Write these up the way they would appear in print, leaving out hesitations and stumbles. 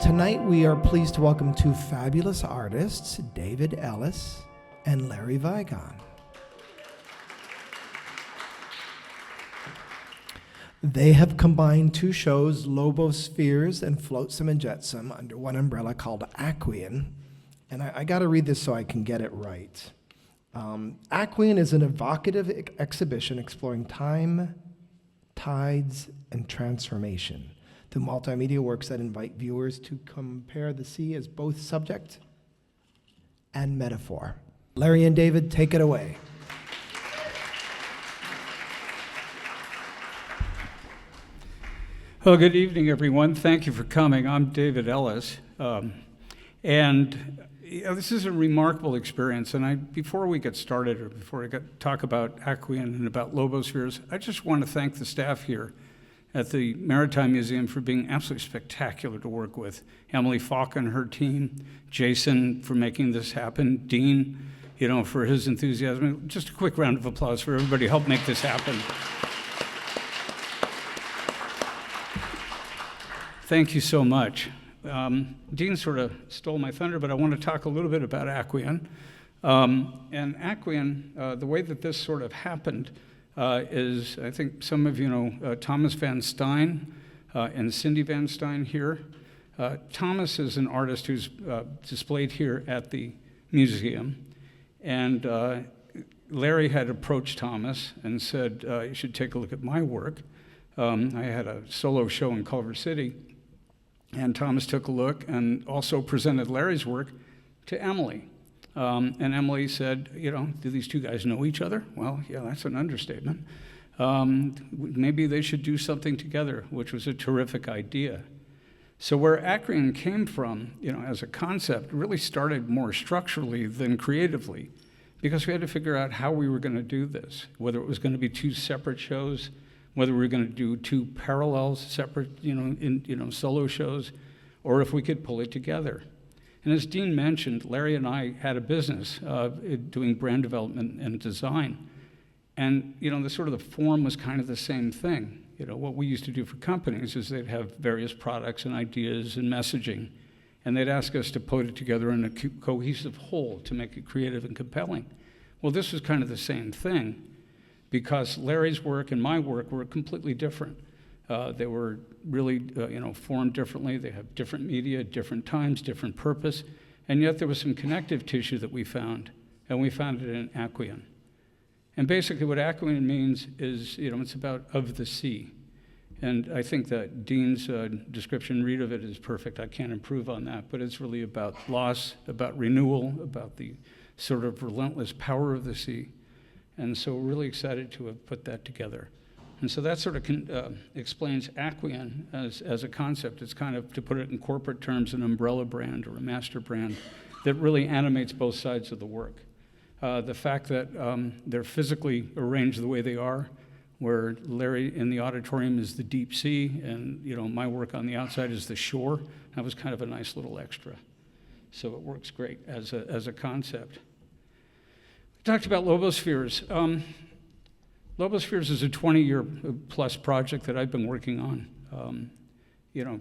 Tonight we are pleased to welcome two fabulous artists, David Ellis and Larry Vigon. They have combined two shows, Lobospheres and Flotsam and Jetsam, under one umbrella called Aquean. And I got to read this so I can get it right. Aquean is an evocative exhibition exploring time, tides, and transformation through multimedia works that invite viewers to compare the sea as both subject and metaphor. Larry and David, take it away. Well, good evening, everyone. Thank you for coming. I'm David Ellis, this is a remarkable experience. And before we get started, or before I talk about Aquean and about Lobospheres, I just want to thank the staff here at the Maritime Museum for being absolutely spectacular to work with. Emily Falk and her team, Jason for making this happen, Dean, for his enthusiasm. Just a quick round of applause for everybody who helped make this happen. Thank you so much. Dean sort of stole my thunder, but I want to talk a little bit about Aquean. And Aquean, the way that this sort of happened is, I think some of you know Thomas Van Stein and Cindy Van Stein here. Thomas is an artist who's displayed here at the museum. And Larry had approached Thomas and said, you should take a look at my work. I had a solo show in Culver City. And Thomas took a look and also presented Larry's work to Emily. And Emily said, do these two guys know each other? Well, yeah, that's an understatement. Maybe they should do something together, which was a terrific idea. So where Aquean came from, as a concept, really started more structurally than creatively, because we had to figure out how we were going to do this, whether it was going to be two separate shows, whether we were going to do two parallel, separate, solo shows, or if we could pull it together. And as Dean mentioned, Larry and I had a business doing brand development and design. And, the sort of the form was kind of the same thing. What we used to do for companies is they'd have various products and ideas and messaging, and they'd ask us to put it together in a cohesive whole to make it creative and compelling. Well, this was kind of the same thing, because Larry's work and my work were completely different. They were really, formed differently. They have different media, different times, different purpose, and yet there was some connective tissue that we found, and we found it in Aquean. And basically what Aquean means is, it's about of the sea. And I think that Dean's description, read of it, is perfect. I can't improve on that, but it's really about loss, about renewal, about the sort of relentless power of the sea. And so we're really excited to have put that together. And so that sort of explains Aquean as a concept. It's kind of, to put it in corporate terms, an umbrella brand or a master brand that really animates both sides of the work. The fact that they're physically arranged the way they are, where Larry in the auditorium is the deep sea, and my work on the outside is the shore, that was kind of a nice little extra. So it works great as a concept. Talked about Lobospheres. Lobospheres is a 20-year plus project that I've been working on,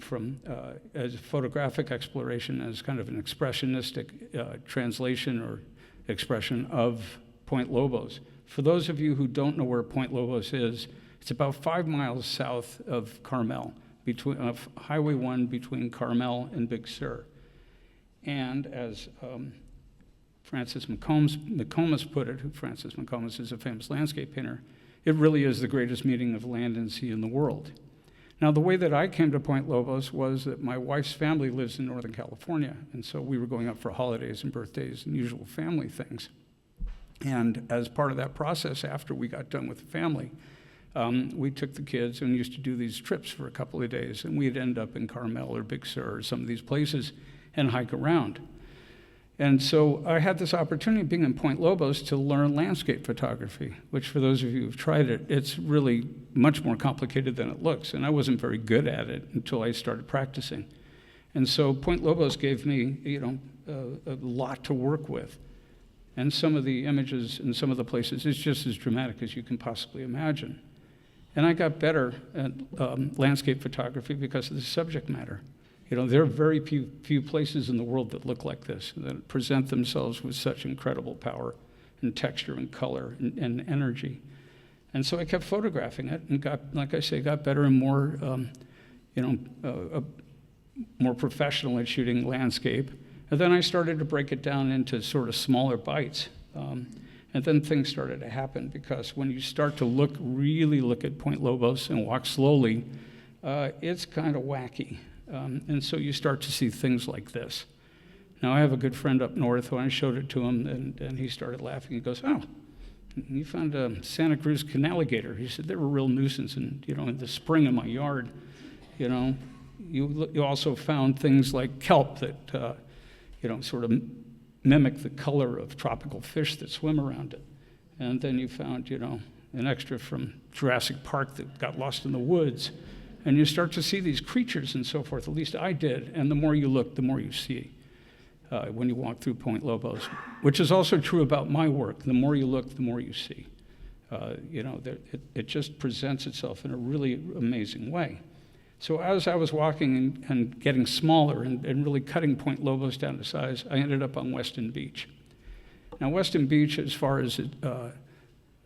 from as a photographic exploration, as kind of an expressionistic translation or expression of Point Lobos. For those of you who don't know where Point Lobos is, it's about 5 miles south of Carmel, between Highway 1 between Carmel and Big Sur. And as Francis McComas put it, Francis McComas is a famous landscape painter, it really is the greatest meeting of land and sea in the world. Now, the way that I came to Point Lobos was that my wife's family lives in Northern California, and so we were going up for holidays and birthdays and usual family things. And as part of that process, after we got done with the family, we took the kids and used to do these trips for a couple of days, and we'd end up in Carmel or Big Sur or some of these places and hike around. And so I had this opportunity being in Point Lobos to learn landscape photography, which for those of you who've tried it, it's really much more complicated than it looks. And I wasn't very good at it until I started practicing. And so Point Lobos gave me, a lot to work with. And some of the images in some of the places is just as dramatic as you can possibly imagine. And I got better at landscape photography because of the subject matter. There are very few places in the world that look like this, that present themselves with such incredible power and texture and color and energy. And so I kept photographing it and got better and more, more professional at shooting landscape. And then I started to break it down into sort of smaller bites. And then things started to happen, because when you start to really look at Point Lobos and walk slowly, it's kind of wacky. And so you start to see things like this. Now, I have a good friend up north who I showed it to him, and he started laughing. He goes, "Oh, you found a Santa Cruz canal alligator." He said, "They were a real nuisance in the spring in my yard. You also found things like kelp that, sort of mimic the color of tropical fish that swim around it. And then you found, an extra from Jurassic Park that got lost in the woods. And you start to see these creatures and so forth. At least I did. And the more you look, the more you see when you walk through Point Lobos, which is also true about my work. The more you look, the more you see. It just presents itself in a really amazing way. So as I was walking and getting smaller and really cutting Point Lobos down to size, I ended up on Weston Beach. Now, Weston Beach, as far as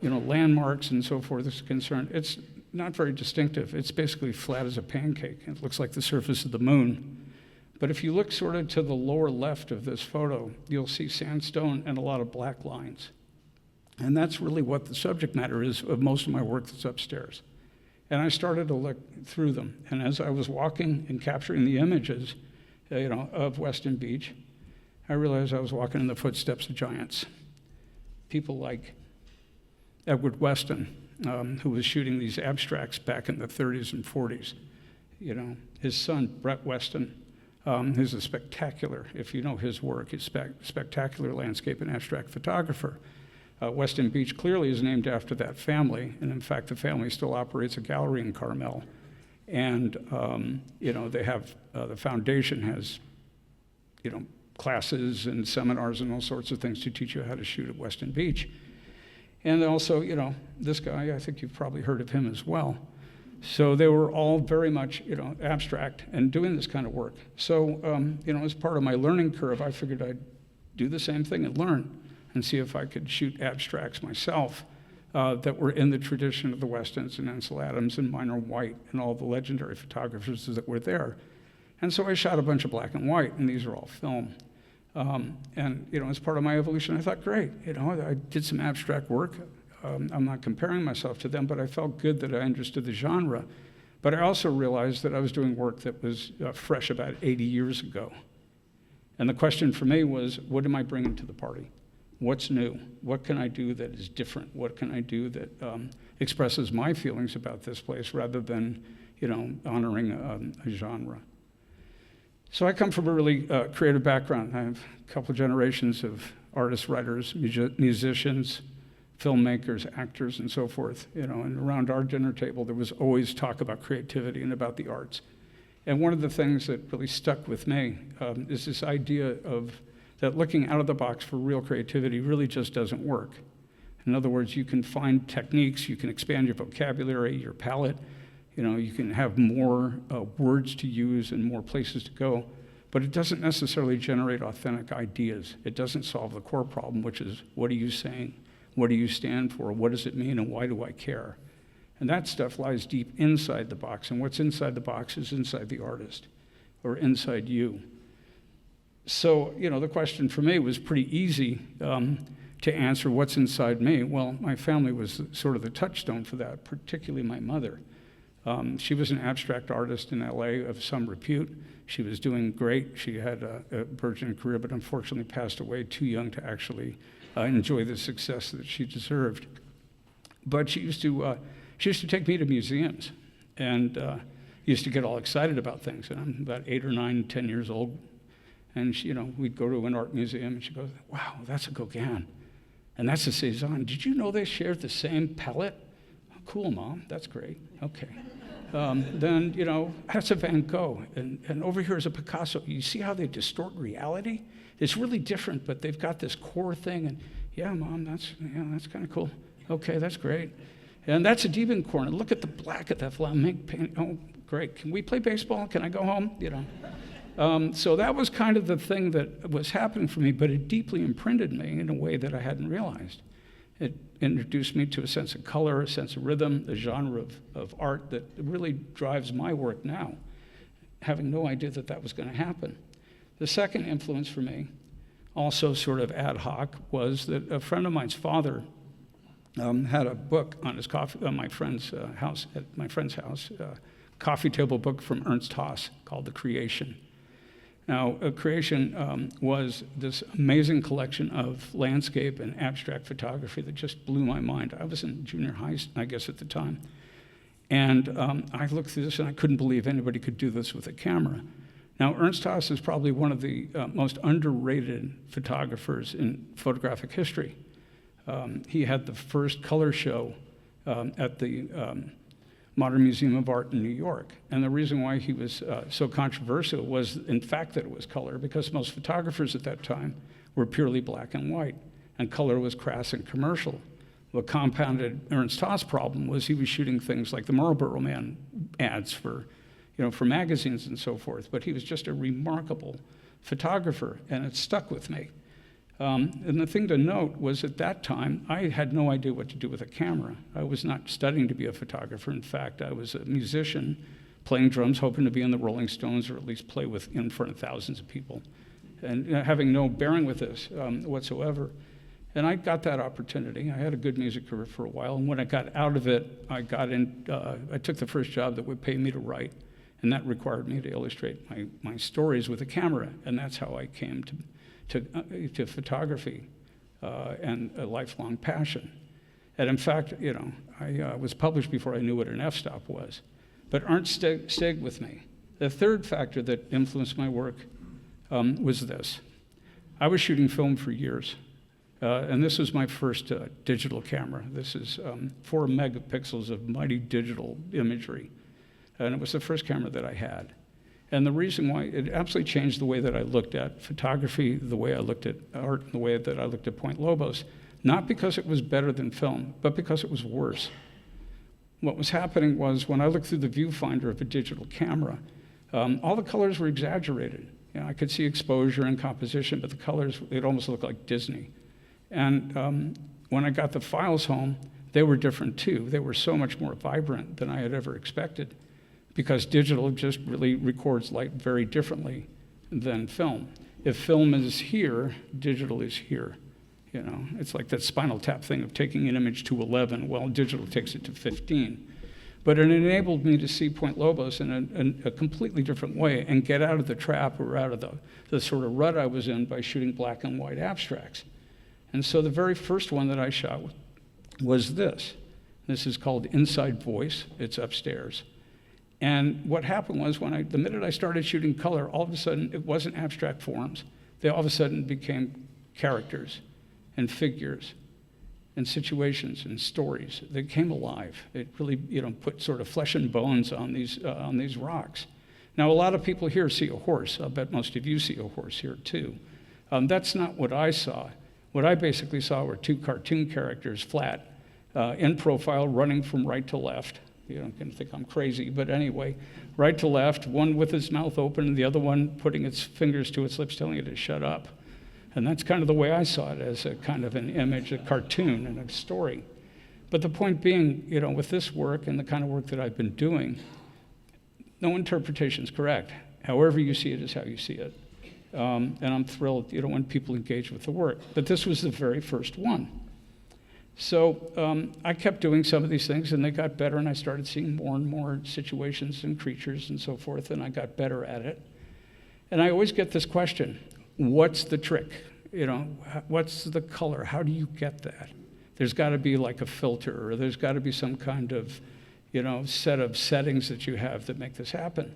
landmarks and so forth is concerned, it's not very distinctive. It's basically flat as a pancake. It looks like the surface of the moon. But if you look sort of to the lower left of this photo, you'll see sandstone and a lot of black lines. And that's really what the subject matter is of most of my work that's upstairs. And I started to look through them. And as I was walking and capturing the images, of Weston Beach, I realized I was walking in the footsteps of giants. People like Edward Weston, who was shooting these abstracts back in the 30s and 40s. His son, Brett Weston, who's a spectacular, if you know his work, he's spectacular landscape and abstract photographer. Weston Beach clearly is named after that family, and in fact, the family still operates a gallery in Carmel. And they have the foundation has, classes and seminars and all sorts of things to teach you how to shoot at Weston Beach. And also, this guy, I think you've probably heard of him as well. So they were all very much, abstract and doing this kind of work. So, as part of my learning curve, I figured I'd do the same thing and learn and see if I could shoot abstracts myself that were in the tradition of the Westons and Ansel Adams and Minor White and all the legendary photographers that were there. And so I shot a bunch of black and white, and these are all film. And as part of my evolution, I thought, great, I did some abstract work. I'm not comparing myself to them, but I felt good that I understood the genre. But I also realized that I was doing work that was fresh about 80 years ago. And the question for me was, what am I bringing to the party? What's new? What can I do that is different? What can I do that expresses my feelings about this place rather than, honoring a genre? So I come from a really creative background. I have a couple generations of artists, writers, musicians, filmmakers, actors, and so forth. And around our dinner table, there was always talk about creativity and about the arts. And one of the things that really stuck with me is this idea of that looking out of the box for real creativity really just doesn't work. In other words, you can find techniques, you can expand your vocabulary, your palette, you can have more words to use and more places to go, but it doesn't necessarily generate authentic ideas. It doesn't solve the core problem, which is, what are you saying? What do you stand for? What does it mean, and why do I care? And that stuff lies deep inside the box, and what's inside the box is inside the artist, or inside you. So, the question for me was pretty easy to answer, what's inside me? Well, my family was sort of the touchstone for that, particularly my mother. She was an abstract artist in LA of some repute. She was doing great. She had a burgeoning career, but unfortunately passed away too young to actually enjoy the success that she deserved. But she used to take me to museums and used to get all excited about things. And I'm about 8 or 9, 10 years old. And we'd go to an art museum, and she goes, "Wow, that's a Gauguin, and that's a Cézanne. Did you know they shared the same palette? Oh, cool, Mom. That's great. Okay." Then that's a Van Gogh, and over here is a Picasso. You see how they distort reality? It's really different, but they've got this core thing. And yeah, Mom, that's kind of cool. Okay, that's great. And that's a Diebenkorn. And look at the black of that flamenco paint. Oh, great. Can we play baseball? Can I go home? So that was kind of the thing that was happening for me, but it deeply imprinted me in a way that I hadn't realized. It introduced me to a sense of color, a sense of rhythm, a genre of art that really drives my work now, having no idea that that was going to happen. The second influence for me, also sort of ad hoc, was that a friend of mine's father had a book on his my friend's house, at my friend's house, coffee table book from Ernst Haas called The Creation. Now, Creation was this amazing collection of landscape and abstract photography that just blew my mind. I was in junior high, I guess, at the time. And I looked through this and I couldn't believe anybody could do this with a camera. Now, Ernst Haas is probably one of the most underrated photographers in photographic history. He had the first color show at the Modern Museum of Art in New York. And the reason why he was so controversial was, in fact, that it was color, because most photographers at that time were purely black and white, and color was crass and commercial. What compounded Ernst Haas' problem was he was shooting things like the Marlboro Man ads for magazines and so forth, but he was just a remarkable photographer, and it stuck with me. And the thing to note was at that time, I had no idea what to do with a camera. I was not studying to be a photographer. In fact, I was a musician playing drums, hoping to be in the Rolling Stones or at least play in front of thousands of people, and having no bearing with this whatsoever. And I got that opportunity. I had a good music career for a while, and when I got out of it, I took the first job that would pay me to write, and that required me to illustrate my stories with a camera, and that's how I came to photography and a lifelong passion. And in fact, I was published before I knew what an f-stop was. But Ernst stayed with me. The third factor that influenced my work was this. I was shooting film for years, and this was my first digital camera. This is 4 megapixels of mighty digital imagery, and it was the first camera that I had. And the reason why, it absolutely changed the way that I looked at photography, the way I looked at art, the way that I looked at Point Lobos, not because it was better than film, but because it was worse. What was happening was when I looked through the viewfinder of a digital camera, all the colors were exaggerated. I could see exposure and composition, but the colors, it almost looked like Disney. And when I got the files home, they were different too. They were so much more vibrant than I had ever expected, because digital just really records light very differently than film. If film is here, digital is here. It's like that Spinal Tap thing of taking an image to 11, well, digital takes it to 15. But it enabled me to see Point Lobos in a completely different way and get out of the trap or out of the sort of rut I was in by shooting black and white abstracts. And so the very first one that I shot was this. This is called Inside Voice. It's upstairs. And what happened was the minute I started shooting color, all of a sudden it wasn't abstract forms. They all of a sudden became characters and figures and situations and stories that came alive. It really, put sort of flesh and bones on these rocks. Now, a lot of people here see a horse. I'll bet most of you see a horse here too. That's not what I saw. What I basically saw were 2 cartoon characters, flat, in profile, running from right to left. You're going to think I'm crazy, but anyway, right to left, one with its mouth open and the other one putting its fingers to its lips, telling it to shut up. And that's kind of the way I saw it, as a kind of an image, a cartoon and a story. But the point being, with this work and the kind of work that I've been doing, no interpretation is correct. However you see it is how you see it. And I'm thrilled, when people engage with the work. But this was the very first one. So I kept doing some of these things, and they got better, and I started seeing more and more situations and creatures and so forth, and I got better at it. And I always get this question, what's the trick? What's the color? How do you get that? There's got to be like a filter, or there's got to be some kind of, set of settings that you have that make this happen.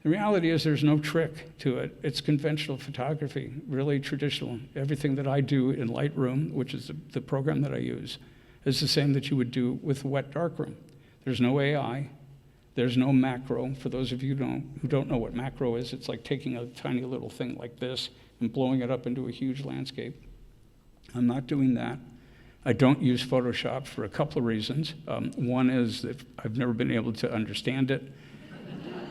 The reality is there's no trick to it. It's conventional photography, really traditional. Everything that I do in Lightroom, which is the program that I use, is the same that you would do with wet darkroom. There's no AI. There's no macro. For those of you who don't know what macro is, it's like taking a tiny little thing like this and blowing it up into a huge landscape. I'm not doing that. I don't use Photoshop for a couple of reasons. One is that I've never been able to understand it.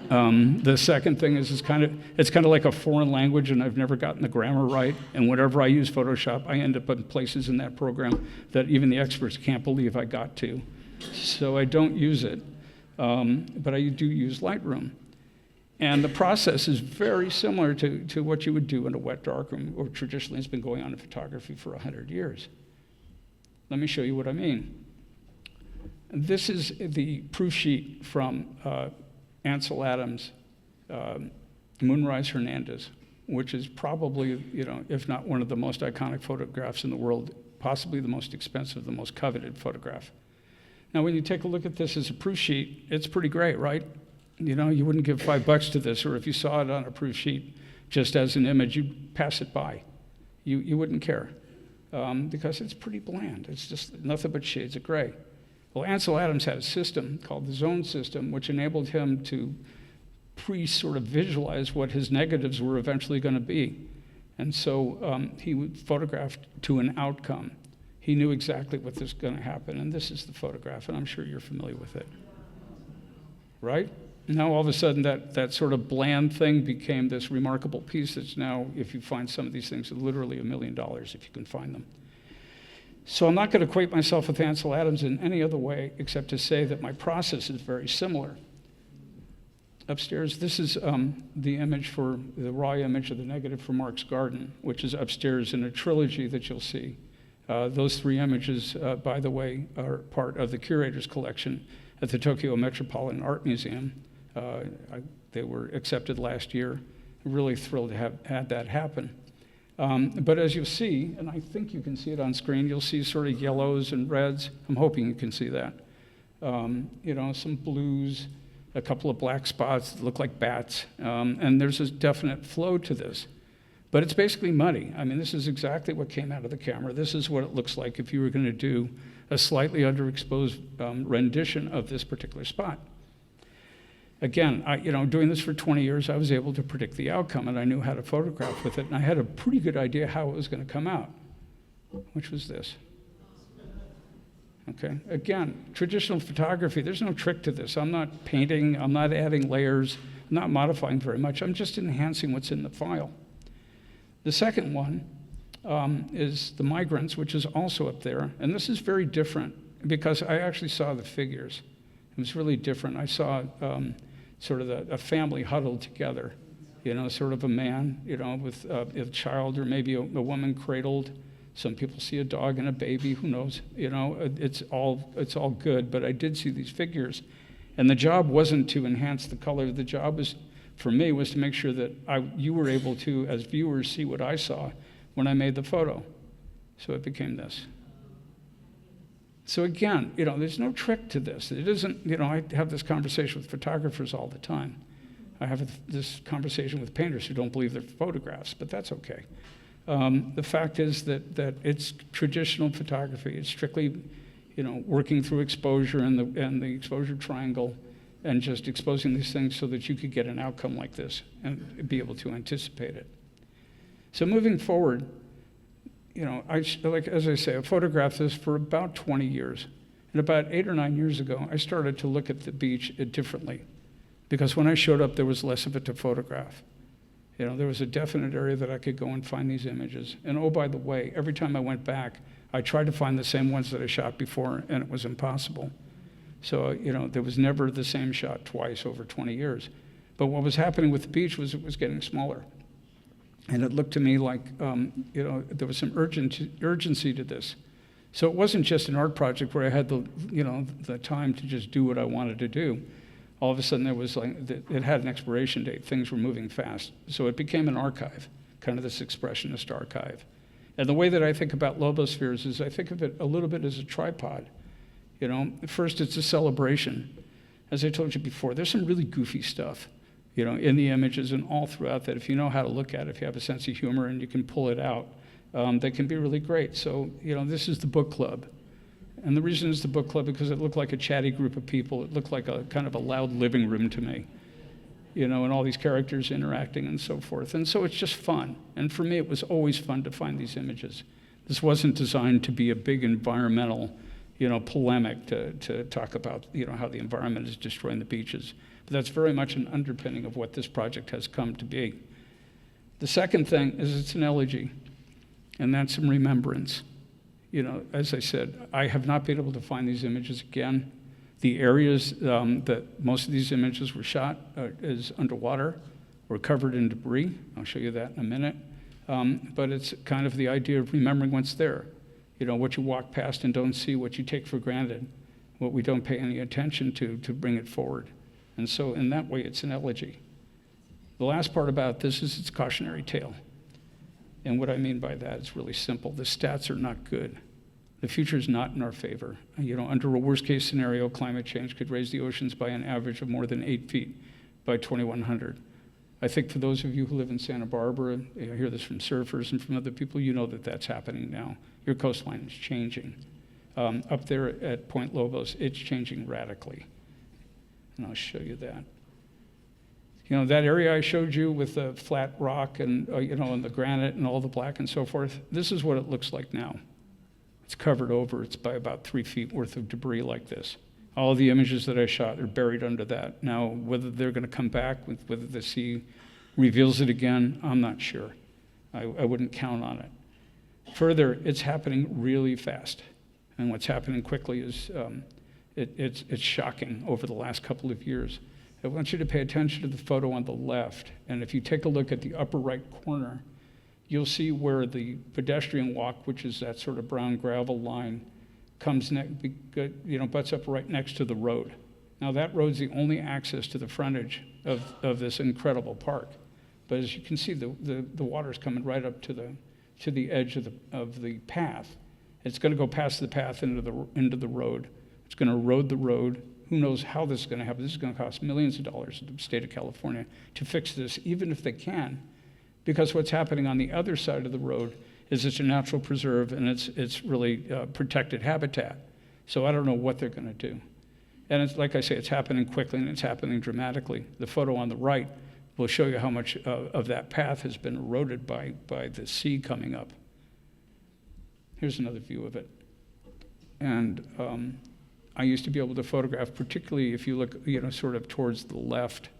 The second thing is it's kind of like a foreign language, and I've never gotten the grammar right. And whenever I use Photoshop, I end up in places in that program that even the experts can't believe I got to. So I don't use it, but I do use Lightroom. And the process is very similar to what you would do in a wet darkroom, or traditionally has been going on in photography for 100 years. Let me show you what I mean. This is the proof sheet from Ansel Adams' Moonrise Hernandez, which is probably, if not one of the most iconic photographs in the world, possibly the most expensive, the most coveted photograph. Now, when you take a look at this as a proof sheet, it's pretty great, right? You wouldn't give $5 to this, or if you saw it on a proof sheet just as an image, you'd pass it by. You wouldn't care, because it's pretty bland. It's just nothing but shades of gray. Well, Ansel Adams had a system called the zone system, which enabled him to sort of visualize what his negatives were eventually going to be. And so he photographed to an outcome. He knew exactly what was going to happen, and this is the photograph, and I'm sure you're familiar with it. Right? Now all of a sudden that sort of bland thing became this remarkable piece that's now, if you find some of these things, literally $1 million if you can find them. So I'm not going to equate myself with Ansel Adams in any other way except to say that my process is very similar. Upstairs, this is the image for the raw image of the negative for Mark's Garden, which is upstairs in a trilogy that you'll see. Those 3 images, by the way, are part of the curator's collection at the Tokyo Metropolitan Art Museum. They were accepted last year. Really thrilled to have had that happen. But as you'll see, and I think you can see it on screen, you'll see sort of yellows and reds. I'm hoping you can see that. Some blues, a couple of black spots that look like bats, and there's a definite flow to this. But it's basically muddy. I mean, this is exactly what came out of the camera. This is what it looks like if you were going to do a slightly underexposed rendition of this particular spot. Again, doing this for 20 years, I was able to predict the outcome, and I knew how to photograph with it, and I had a pretty good idea how it was going to come out, which was this. Okay, again, traditional photography, there's no trick to this. I'm not painting, I'm not adding layers, I'm not modifying very much, I'm just enhancing what's in the file. The second one is the migrants, which is also up there, and this is very different because I actually saw the figures. It was really different. I saw sort of a family huddled together, sort of a man, with a child or maybe a woman cradled. Some people see a dog and a baby, who knows? It's all good, but I did see these figures. And the job wasn't to enhance the color. The job was, for me, was to make sure that you were able to, as viewers, see what I saw when I made the photo. So it became this. So again, there's no trick to this. It isn't, I have this conversation with photographers all the time. I have this conversation with painters who don't believe their photographs, but that's okay. The fact is that it's traditional photography. It's strictly, working through exposure and the exposure triangle and just exposing these things so that you could get an outcome like this and be able to anticipate it. So moving forward, as I say, I photographed this for about 20 years. And about 8 or 9 years ago, I started to look at the beach differently. Because when I showed up, there was less of it to photograph. There was a definite area that I could go and find these images. And oh, by the way, every time I went back, I tried to find the same ones that I shot before, and it was impossible. So, there was never the same shot twice over 20 years. But what was happening with the beach was it was getting smaller. And it looked to me like, there was some urgency to this. So it wasn't just an art project where I had the time to just do what I wanted to do. All of a sudden, it had an expiration date. Things were moving fast. So it became an archive, kind of this expressionist archive. And the way that I think about Lobospheres is I think of it a little bit as a tripod. First, it's a celebration. As I told you before, there's some really goofy stuff, in the images and all throughout that. If you know how to look at it, if you have a sense of humor and you can pull it out, that can be really great. So, this is the book club. And the reason it's the book club because it looked like a chatty group of people. It looked like a kind of a loud living room to me, and all these characters interacting and so forth. And so it's just fun. And for me, it was always fun to find these images. This wasn't designed to be a big environmental, polemic to talk about, how the environment is destroying the beaches. But that's very much an underpinning of what this project has come to be. The second thing is it's an elegy, and that's in remembrance. As I said, I have not been able to find these images again. The areas that most of these images were shot is underwater or covered in debris. I'll show you that in a minute. But it's kind of the idea of remembering what's there. What you walk past and don't see, what you take for granted, what we don't pay any attention to bring it forward. And so in that way, it's an elegy. The last part about this is its cautionary tale. And what I mean by that is really simple. The stats are not good. The future is not in our favor. Under a worst-case scenario, climate change could raise the oceans by an average of more than 8 feet by 2100. I think for those of you who live in Santa Barbara, I hear this from surfers and from other people, that that's happening now. Your coastline is changing. Up there at Point Lobos, it's changing radically. And I'll show you that. That area I showed you with the flat rock and, and the granite and all the black and so forth, this is what it looks like now. It's covered over. It's by about 3 feet worth of debris like this. All the images that I shot are buried under that. Now, whether they're going to come back, whether the sea reveals it again, I'm not sure. I wouldn't count on it. Further, it's happening really fast. And what's happening quickly is it's shocking over the last couple of years. I want you to pay attention to the photo on the left. And if you take a look at the upper right corner, you'll see where the pedestrian walk, which is that sort of brown gravel line, butts up right next to the road. Now that road's the only access to the frontage of this incredible park. But as you can see, the water's coming right up to the edge of the path. It's going to go past the path into the road. It's going to erode the road. Who knows how this is going to happen? This is going to cost millions of dollars to the state of California to fix this, even if they can, because what's happening on the other side of the road is it's a natural preserve and it's really protected habitat. So I don't know what they're going to do. And it's like I say, it's happening quickly and it's happening dramatically. The photo on the right will show you how much of that path has been eroded by the sea coming up. Here's another view of it. And I used to be able to photograph, particularly if you look, sort of towards the left,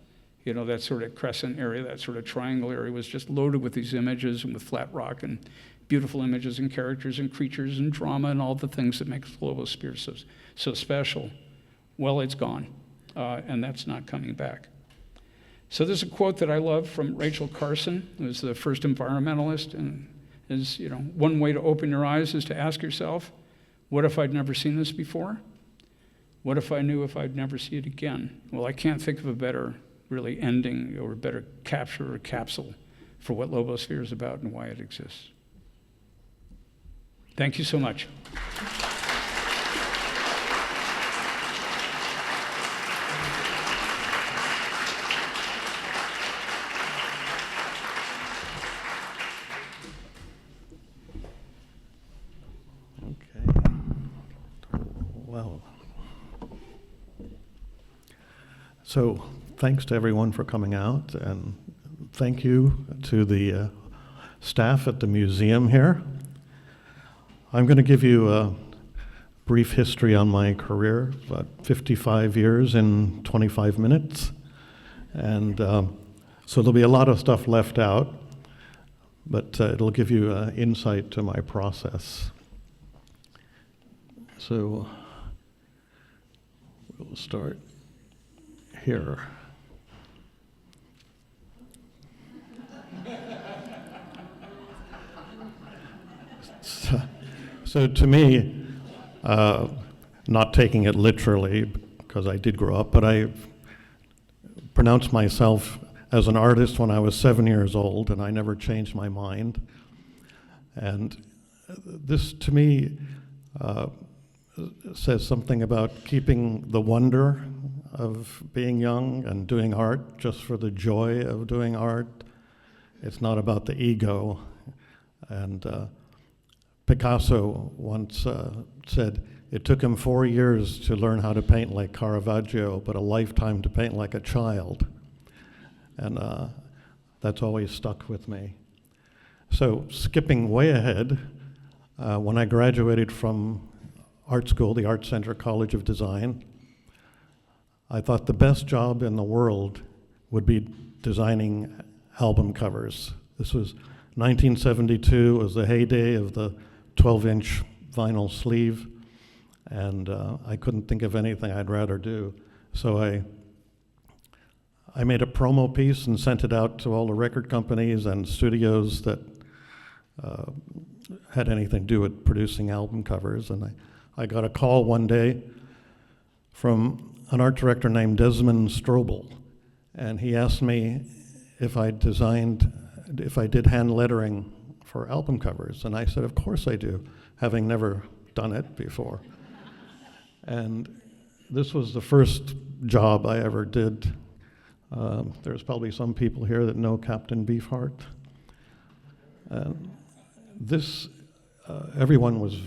that sort of crescent area, that sort of triangle area was just loaded with these images and with flat rock and beautiful images and characters and creatures and drama and all the things that make the Globosphere so special. Well, it's gone, and that's not coming back. So there's a quote that I love from Rachel Carson, who was the first environmentalist, and is, one way to open your eyes is to ask yourself, what if I'd never seen this before? What if I knew if I'd never see it again? Well, I can't think of a better really ending or a better capture or capsule for what Lobosphere is about and why it exists. Thank you so much. So thanks to everyone for coming out, and thank you to the staff at the museum here. I'm going to give you a brief history on my career, about 55 years in 25 minutes. And so there'll be a lot of stuff left out, but it'll give you insight to my process. So we'll start here. So to me, not taking it literally, because I did grow up, but I pronounced myself as an artist when I was 7 years old, and I never changed my mind. And this, to me, says something about keeping the wonder of being young and doing art just for the joy of doing art. It's not about the ego. And Picasso once said it took him 4 years to learn how to paint like Caravaggio, but a lifetime to paint like a child. And that's always stuck with me. So skipping way ahead, when I graduated from art school, the Art Center College of Design, I thought the best job in the world would be designing album covers. This was 1972, it was the heyday of the 12-inch vinyl sleeve, and I couldn't think of anything I'd rather do. So I made a promo piece and sent it out to all the record companies and studios that had anything to do with producing album covers. And I got a call one day from an art director named Desmond Strobel, and he asked me if I did hand lettering for album covers. And I said, of course I do, having never done it before. And this was the first job I ever did. There's probably some people here that know Captain Beefheart. Everyone was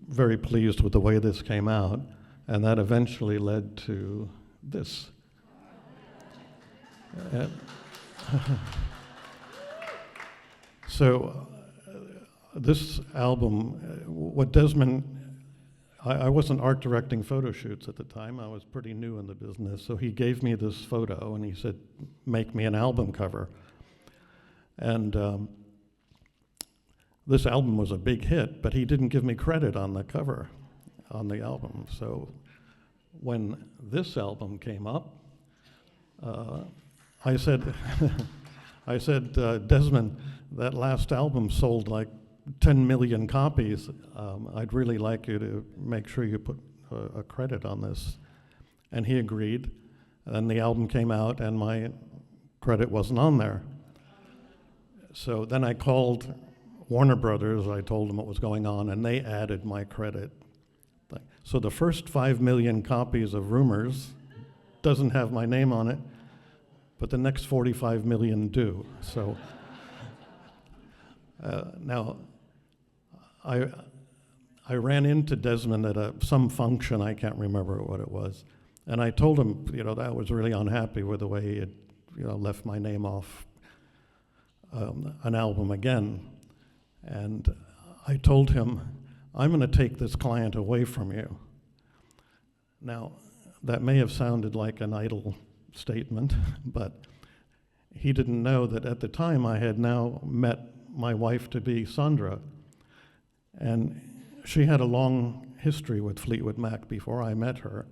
very pleased with the way this came out, and that eventually led to this. So this album, what Desmond, I wasn't art directing photo shoots at the time. I was pretty new in the business. So he gave me this photo and he said, make me an album cover. And this album was a big hit, but he didn't give me credit on the cover on the album. So when this album came up, I said, Desmond, that last album sold like 10 million copies. I'd really like you to make sure you put a credit on this. And he agreed. And the album came out and my credit wasn't on there. So then I called Warner Brothers, I told them what was going on, and they added my credit. So the first 5 million copies of Rumors doesn't have my name on it, but the next 45 million do. So now, I ran into Desmond at some function, I can't remember what it was, and I told him, that I was really unhappy with the way he had, left my name off an album again. And I told him, I'm going to take this client away from you. Now, that may have sounded like an idle statement, but he didn't know that at the time I had now met my wife-to-be, Sandra, and she had a long history with Fleetwood Mac before I met her.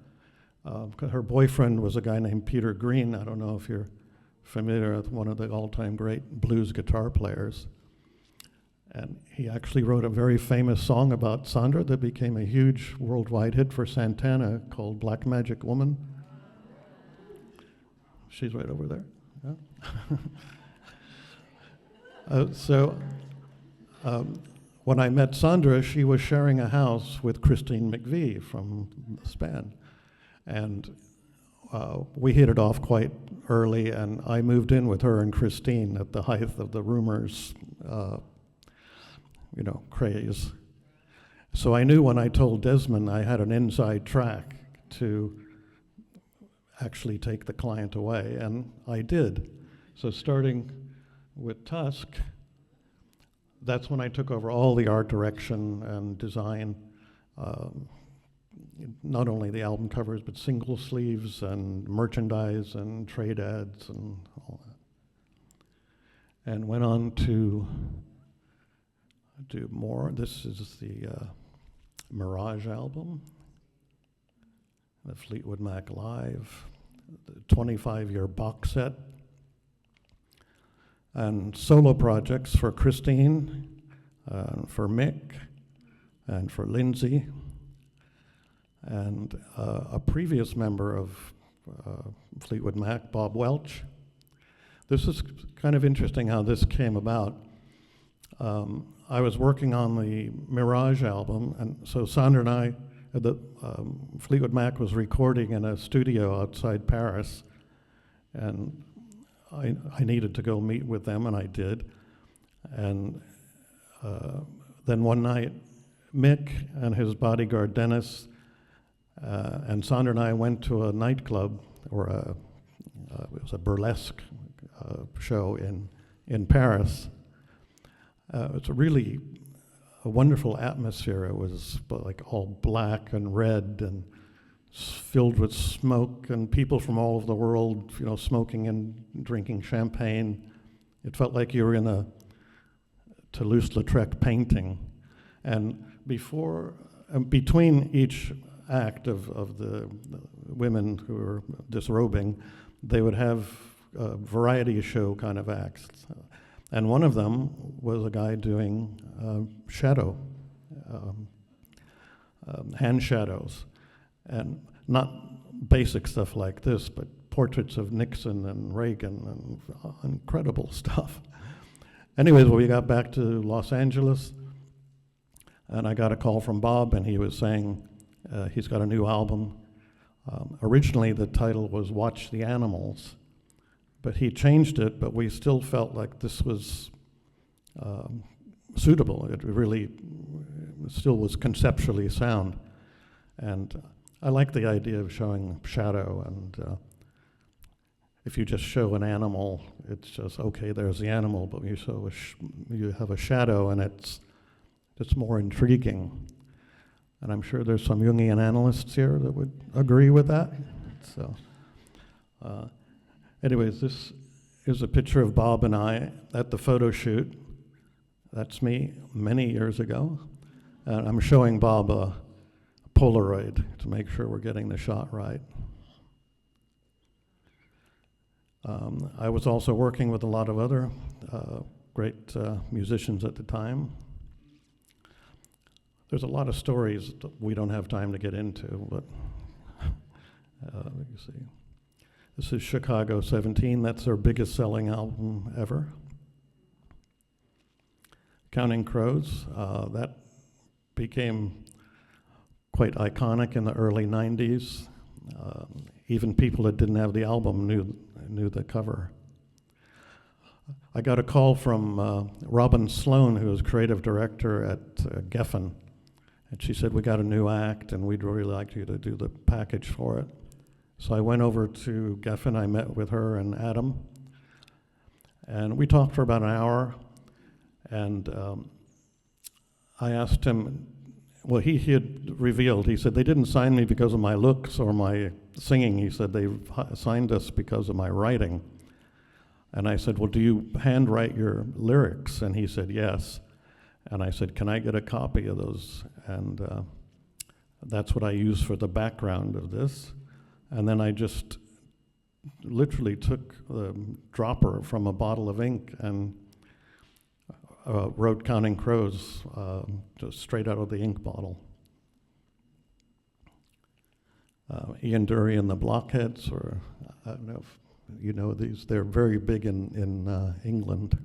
Her boyfriend was a guy named Peter Green. I don't know if you're familiar with one of the all-time great blues guitar players. And he actually wrote a very famous song about Sandra that became a huge worldwide hit for Santana called Black Magic Woman. She's right over there. Yeah. When I met Sandra, she was sharing a house with Christine McVie from the Span. And we hit it off quite early, and I moved in with her and Christine at the height of the Rumors craze. So I knew when I told Desmond I had an inside track to actually take the client away, and I did. So starting with Tusk, that's when I took over all the art direction and design, not only the album covers, but single sleeves and merchandise and trade ads and all that. And went on to do more. This is the Mirage album, the Fleetwood Mac Live, the 25-year box set, and solo projects for Christine, for Mick, and for Lindsay, and a previous member of Fleetwood Mac, Bob Welch. This is kind of interesting how this came about. I was working on the Mirage album, and so Sandra and I, Fleetwood Mac was recording in a studio outside Paris, and I needed to go meet with them, and I did. And then one night, Mick and his bodyguard Dennis and Sandra and I went to a nightclub, or it was a burlesque show in Paris. It's a really wonderful atmosphere. It was like all black and red and filled with smoke and people from all over the world, smoking and drinking champagne. It felt like you were in a Toulouse-Lautrec painting. And between each act of the women who were disrobing, they would have variety show kind of acts. And one of them was a guy doing shadow, hand shadows. And not basic stuff like this, but portraits of Nixon and Reagan and incredible stuff. Anyways, we got back to Los Angeles, and I got a call from Bob, and he was saying he's got a new album. Originally, the title was Watch the Animals, but he changed it, but we still felt like this was suitable. It really still was conceptually sound. And I like the idea of showing shadow, and if you just show an animal, it's just, okay, there's the animal, but you have a shadow, and it's more intriguing. And I'm sure there's some Jungian analysts here that would agree with that. So, anyways, this is a picture of Bob and I at the photo shoot. That's me many years ago. And I'm showing Bob a Polaroid to make sure we're getting the shot right. I was also working with a lot of other great musicians at the time. There's a lot of stories that we don't have time to get into, but let me see. This is Chicago 17. That's their biggest selling album ever. Counting Crows, that became quite iconic in the early 90s. Even people that didn't have the album knew the cover. I got a call from Robin Sloan, who was creative director at Geffen, and she said, we got a new act, and we'd really like you to do the package for it. So I went over to Geffen, I met with her and Adam, and we talked for about an hour, and I asked him, well, he had revealed, he said, they didn't sign me because of my looks or my singing. He said, they signed us because of my writing. And I said, well, do you handwrite your lyrics? And he said, yes. And I said, can I get a copy of those? And that's what I use for the background of this. And then I just literally took the dropper from a bottle of ink and wrote Counting Crows just straight out of the ink bottle. Ian Dury and the Blockheads, or I don't know if you know these, they're very big in England.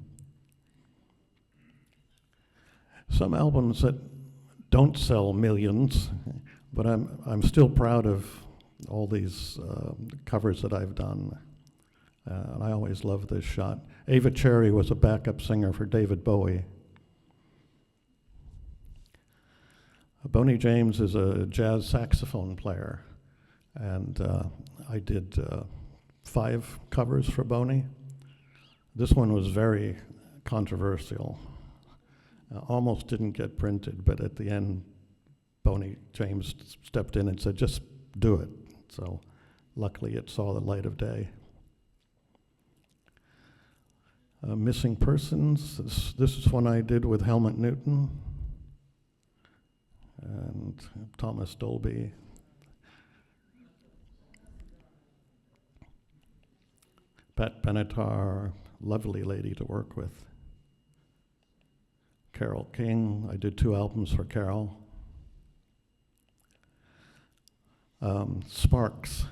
Some albums that don't sell millions, but I'm still proud of all these covers that I've done. And I always love this shot. Ava Cherry was a backup singer for David Bowie. Boney James is a jazz saxophone player, and I did 5 covers for Boney. This one was very controversial. Almost didn't get printed, but at the end, Boney James stepped in and said, just do it. So luckily it saw the light of day. Missing Persons, this is one I did with Helmut Newton and Thomas Dolby. Pat Benatar, lovely lady to work with. Carole King, I did 2 albums for Carole. Sparks,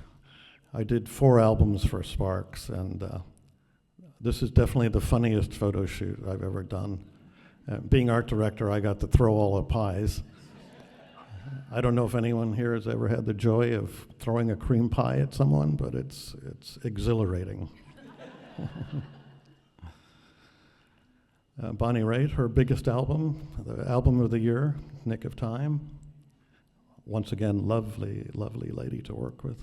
I did 4 albums for Sparks, and this is definitely the funniest photo shoot I've ever done. Being art director, I got to throw all the pies. I don't know if anyone here has ever had the joy of throwing a cream pie at someone, but it's exhilarating. Bonnie Raitt, her biggest album, the album of the year, Nick of Time. Once again, lovely, lovely lady to work with.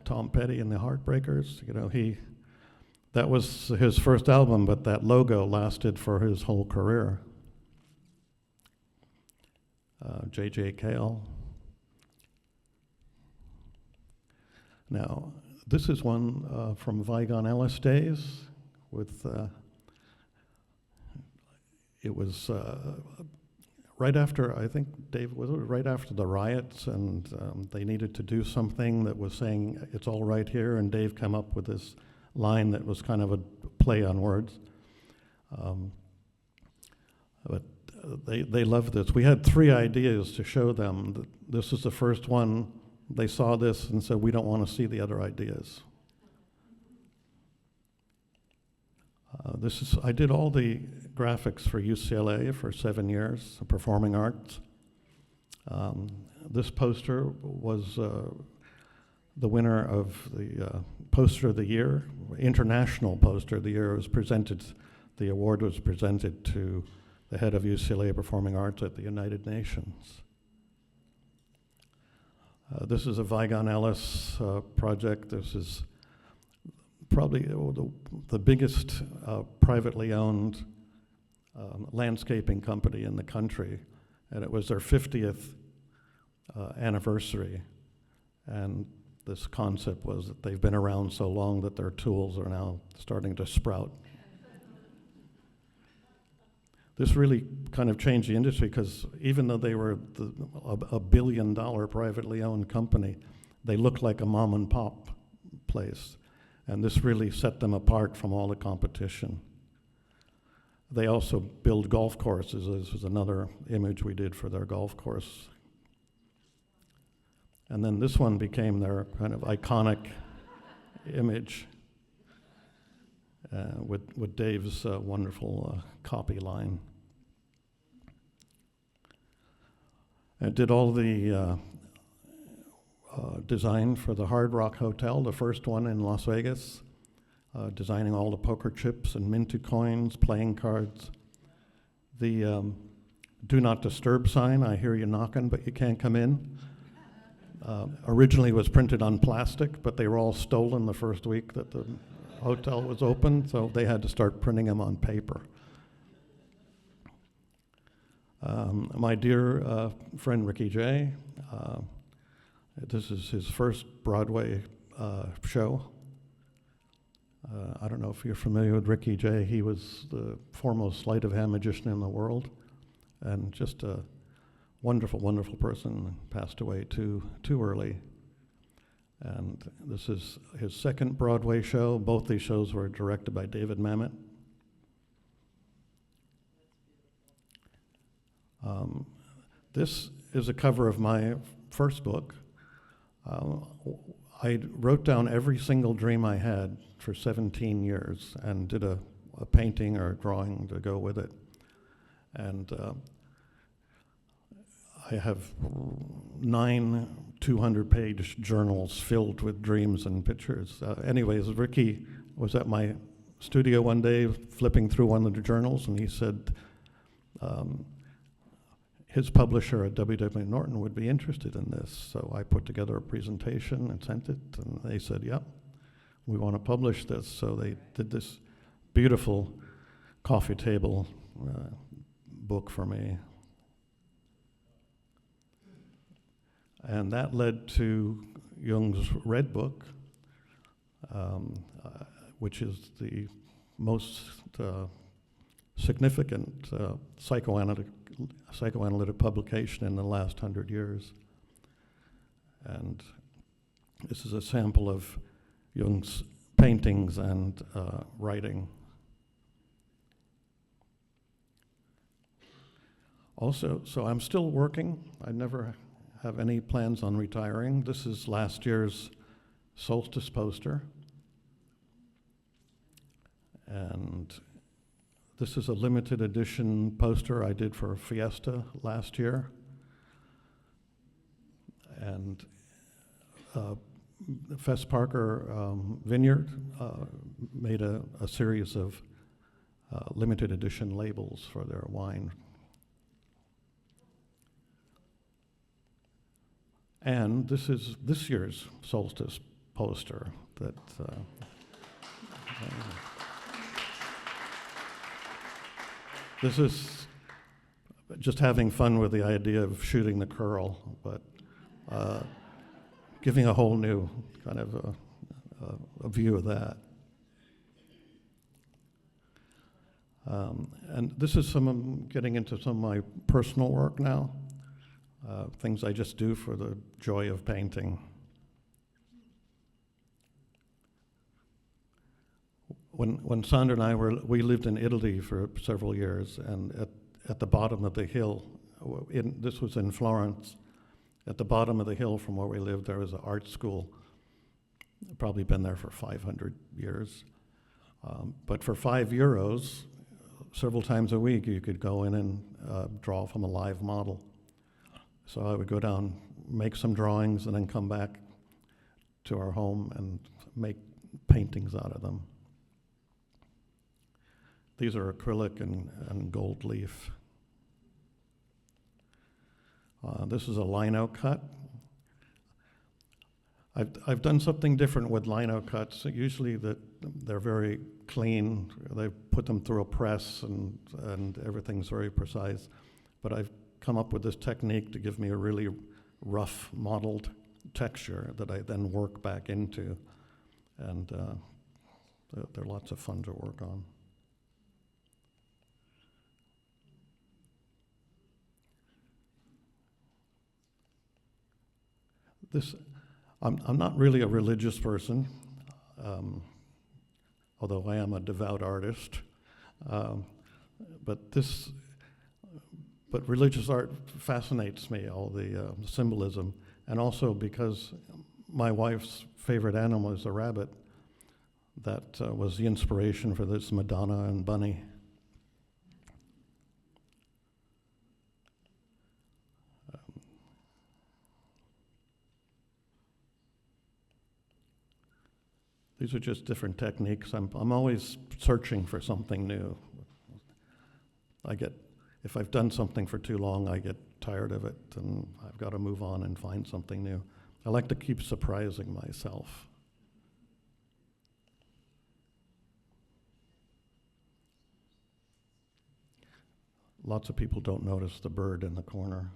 Tom Petty and the Heartbreakers, that was his first album, but that logo lasted for his whole career. J.J. Cale. Now, this is one from Vigon Ellis days with, it was right after, I think, Dave, was it right after the riots, and they needed to do something that was saying, it's all right here, and Dave came up with this line that was kind of a play on words. But they loved this. We had 3 ideas to show them. This is the first one. They saw this and said, we don't want to see the other ideas. I did all the graphics for UCLA for 7 years, performing arts. This poster was the winner of the Poster of the Year, International Poster of the Year. It was presented, the award was presented to the head of UCLA Performing Arts at the United Nations. This is a Vigon Ellis project. This is probably the biggest privately owned landscaping company in the country, and it was their 50th anniversary. And this concept was that they've been around so long that their tools are now starting to sprout. This really kind of changed the industry, because even though they were a $1 billion privately owned company, they looked like a mom and pop place. And this really set them apart from all the competition. They also build golf courses. This was another image we did for their golf course. And then this one became their kind of iconic image with Dave's wonderful copy line. I did all the design for the Hard Rock Hotel, the first one in Las Vegas, designing all the poker chips and minty coins, playing cards. The do not disturb sign, I hear you knocking, but you can't come in. Originally was printed on plastic, but they were all stolen the first week that the hotel was open, so they had to start printing them on paper. My dear friend Ricky Jay, this is his first Broadway show. I don't know if you're familiar with Ricky Jay. He was the foremost sleight of hand magician in the world, and just a wonderful, wonderful person. Passed away too early. And this is his second Broadway show. Both these shows were directed by David Mamet. This is a cover of my first book. I wrote down every single dream I had for 17 years and did a painting or a drawing to go with it. And I have 9 200-page journals filled with dreams and pictures. Anyways, Ricky was at my studio one day flipping through one of the journals, and he said his publisher at W.W. Norton would be interested in this. So I put together a presentation and sent it, and they said, yep, we want to publish this. So they did this beautiful coffee table book for me. And that led to Jung's Red Book, which is the most significant psychoanalytic publication in the last 100 years. And this is a sample of Jung's paintings and writing. Also, so I'm still working. I never have any plans on retiring. This is last year's solstice poster. And this is a limited edition poster I did for Fiesta last year. And Fess Parker Vineyard made a series of limited edition labels for their wine. And this is this year's solstice poster that this is just having fun with the idea of shooting the curl, but giving a whole new kind of a view of that. And this is getting into some of my personal work now, things I just do for the joy of painting. When Sandra and I we lived in Italy for several years, and at the bottom of the hill, this was in Florence, at the bottom of the hill from where we lived, there was an art school. Probably been there for 500 years. But for €5, several times a week, you could go in and draw from a live model. So I would go down, make some drawings, and then come back to our home and make paintings out of them. These are acrylic and gold leaf. This is a lino cut. I've done something different with lino cuts. Usually they're very clean. They put them through a press and everything's very precise. But I've come up with this technique to give me a really rough mottled texture that I then work back into. And they're lots of fun to work on. I'm not really a religious person, although I am a devout artist. But religious art fascinates me, all the symbolism, and also because my wife's favorite animal is a rabbit. That was the inspiration for this Madonna and Bunny. These are just different techniques. I'm always searching for something new. If I've done something for too long, I get tired of it, and I've got to move on and find something new. I like to keep surprising myself. Lots of people don't notice the bird in the corner.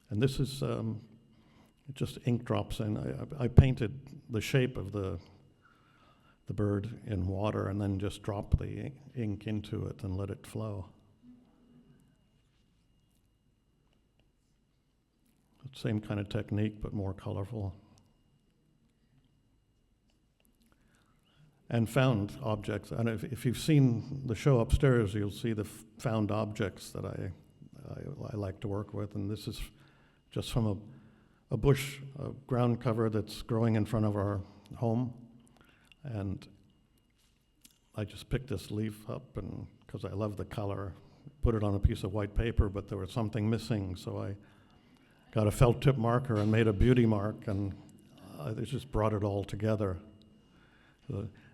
And this is just ink drops in. I painted the shape of the bird in water and then just drop the ink into it and let it flow. Same kind of technique, but more colorful. And found objects. And if you've seen the show upstairs, you'll see the found objects that I like to work with. And this is just from a bush, a ground cover that's growing in front of our home. And I just picked this leaf up, and because I love the color, put it on a piece of white paper, but there was something missing, so I got a felt tip marker and made a beauty mark, and I just brought it all together.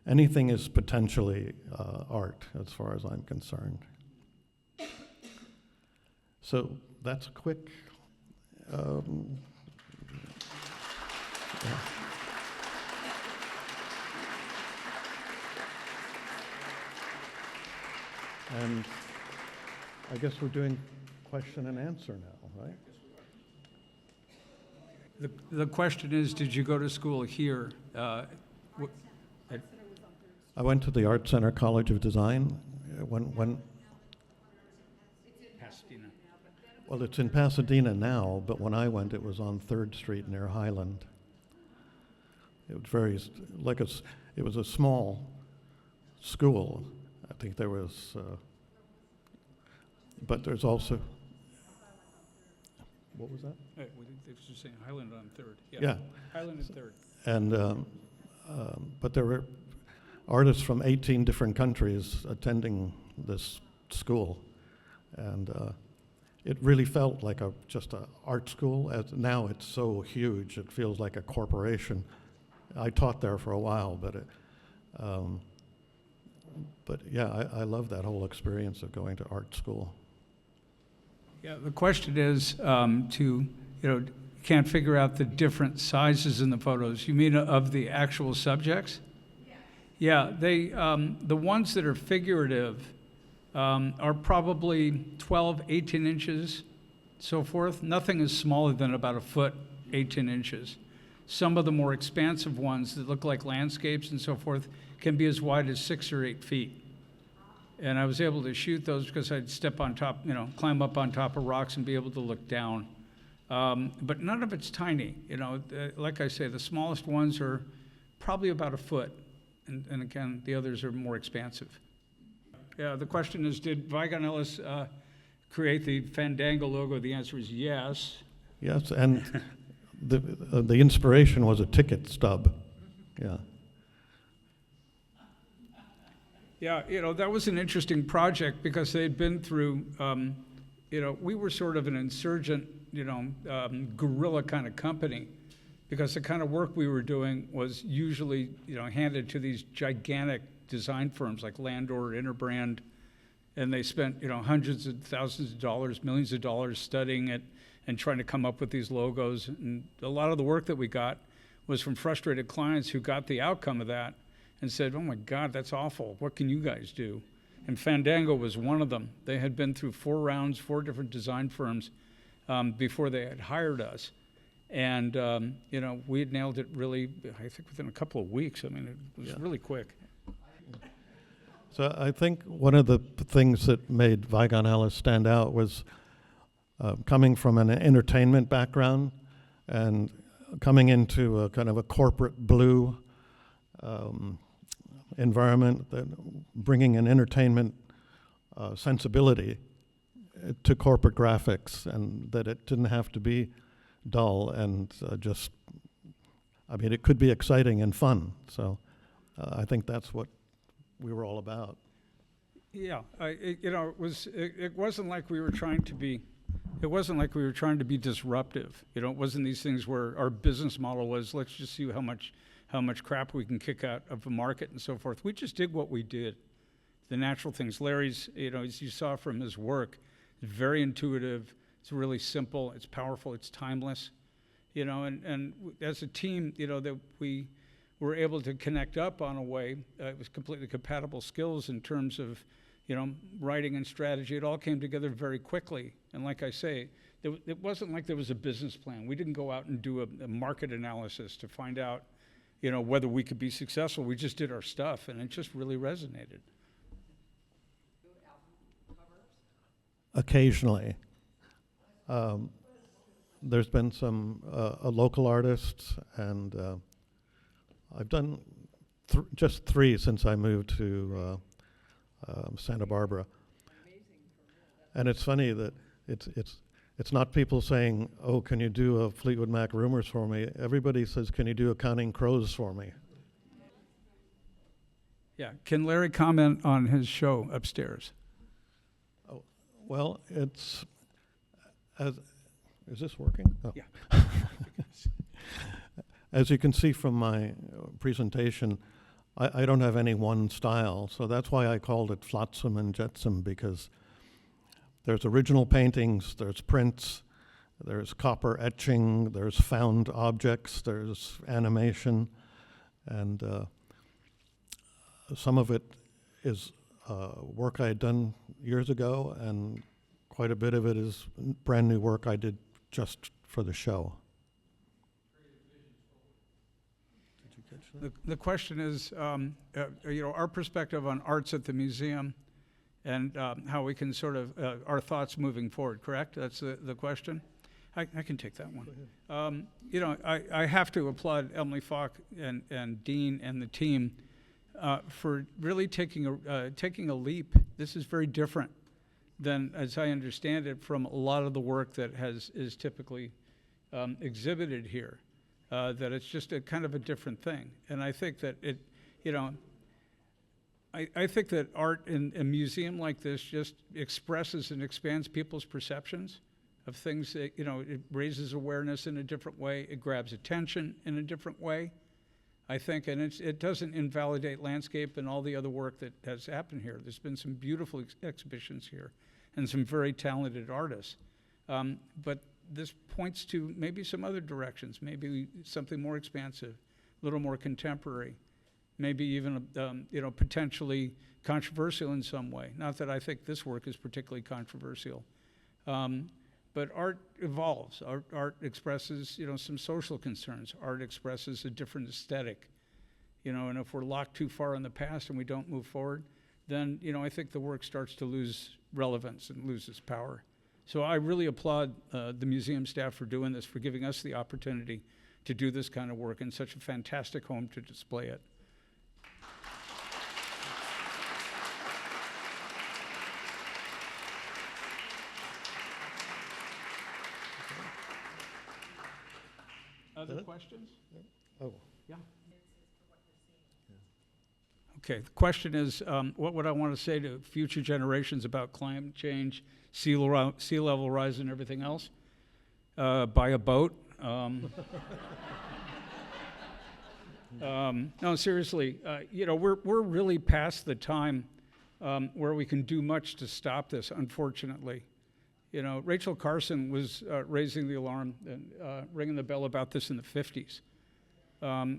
Anything is potentially art, as far as I'm concerned. So that's a quick. Yeah. And I guess we're doing question and answer now, right? The question is, did you go to school here? I went to the Art Center College of Design. Pasadena. Well, it's in Pasadena now, but when I went, it was on 3rd Street near Highland. It was it was a small school. I think there was, but there's also, what was that? They were just saying Highland on 3rd. Yeah. Highland is 3rd. And, but there were artists from 18 different countries attending this school. And it really felt like just an art school. Now it's so huge, it feels like a corporation. I taught there for a while, but yeah, I love that whole experience of going to art school. Yeah, the question is can't figure out the different sizes in the photos. You mean of the actual subjects? Yeah, they the ones that are figurative are probably 12, 18 inches so forth, nothing is smaller than about a foot, 18 inches. Some of the more expansive ones that look like landscapes and so forth can be as wide as 6 or 8 feet. And I was able to shoot those because I'd step on top, climb up on top of rocks and be able to look down. But none of it's tiny. Like I say, the smallest ones are probably about a foot. And again, the others are more expansive. Yeah, the question is, did Vigon Ellis create the Fandango logo? The answer is yes. Yes, and the inspiration was a ticket stub. Yeah. Yeah, that was an interesting project because they'd been through, we were sort of an insurgent, guerrilla kind of company, because the kind of work we were doing was usually, handed to these gigantic design firms like Landor, Interbrand, and they spent, hundreds of thousands of dollars, millions of dollars studying it and trying to come up with these logos. And a lot of the work that we got was from frustrated clients who got the outcome of that and said, oh my God, that's awful. What can you guys do? And Fandango was one of them. They had been through 4 rounds, 4 different design firms before they had hired us. And, we had nailed it really, I think, within a couple of weeks. I mean, it was really quick. So I think one of the things that made Vigon Ellis stand out was coming from an entertainment background and coming into a kind of a corporate blue environment, that bringing an entertainment sensibility to corporate graphics, and that it didn't have to be dull and it could be exciting and fun. So I think that's what we were all about. Yeah, it wasn't like we were trying to be, disruptive. It wasn't these things where our business model was, let's just see how much crap we can kick out of the market and so forth. We just did what we did, the natural things. Larry's, as you saw from his work, is very intuitive. It's really simple. It's powerful. It's timeless. And as a team, that we were able to connect up on a way. It was completely compatible skills in terms of, writing and strategy. It all came together very quickly. And like I say, it wasn't like there was a business plan. We didn't go out and do a market analysis to find out, whether we could be successful. We just did our stuff, and it just really resonated. Occasionally. There's been some local artists, and I've done just 3 since I moved to Santa Barbara. And it's funny that it's not people saying, oh, can you do a Fleetwood Mac Rumors for me? Everybody says, can you do a Counting Crows for me? Yeah. Can Larry comment on his show upstairs? Oh, well, is this working? Oh. Yeah. As you can see from my presentation, I don't have any one style, so that's why I called it Flotsam and Jetsam, because there's original paintings, there's prints, there's copper etching, there's found objects, there's animation, and some of it is work I had done years ago, and quite a bit of it is brand new work I did just for the show. The question is, our perspective on arts at the museum and how we can sort of, our thoughts moving forward, correct? That's the question? I can take that one. I have to applaud Emily Falk and Dean and the team for really taking a leap. This is very different than, as I understand it, from a lot of the work that is typically exhibited here. That it's just a kind of a different thing. And I think that I think that art in a museum like this just expresses and expands people's perceptions of things that, it raises awareness in a different way, it grabs attention in a different way, I think, and it doesn't invalidate landscape and all the other work that has happened here. There's been some beautiful exhibitions here and some very talented artists. But this points to maybe some other directions, maybe something more expansive, a little more contemporary, maybe even potentially controversial in some way. Not that I think this work is particularly controversial, But art evolves. Art expresses, some social concerns. Art expresses a different aesthetic, and if we're locked too far in the past and we don't move forward, then, I think the work starts to lose relevance and loses power. So I really applaud the museum staff for doing this, for giving us the opportunity to do this kind of work in such a fantastic home to display it. Other questions? Oh, Yeah. Okay, the question is, what would I want to say to future generations about climate change, sea level rise, and everything else? Buy a boat. No, seriously, we're really past the time where we can do much to stop this, unfortunately. Rachel Carson was raising the alarm and ringing the bell about this in the 50s.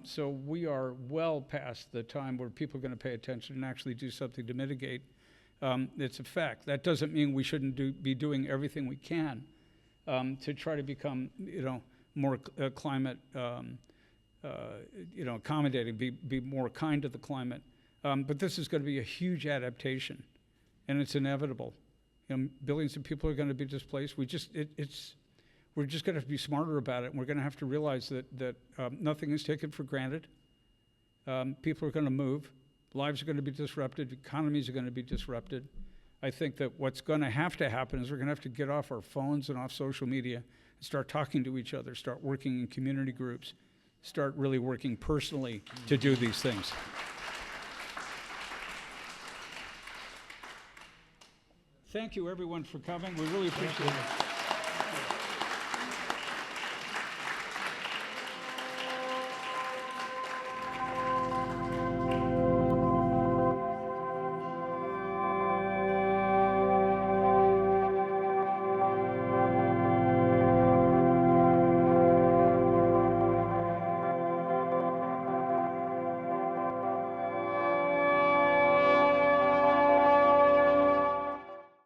So we are well past the time where people are going to pay attention and actually do something to mitigate its effect. That doesn't mean we shouldn't be doing everything we can to try to become, more climate, accommodating, be more kind to the climate. But this is going to be a huge adaptation, and it's inevitable. Billions of people are going to be displaced. We're just going to have to be smarter about it, and we're going to have to realize that nothing is taken for granted. People are going to move. Lives are going to be disrupted. Economies are going to be disrupted. I think that what's going to happen is we're going to have to get off our phones and off social media and start talking to each other, start working in community groups, start really working personally to do these things. Thank you, everyone, for coming. We really appreciate it.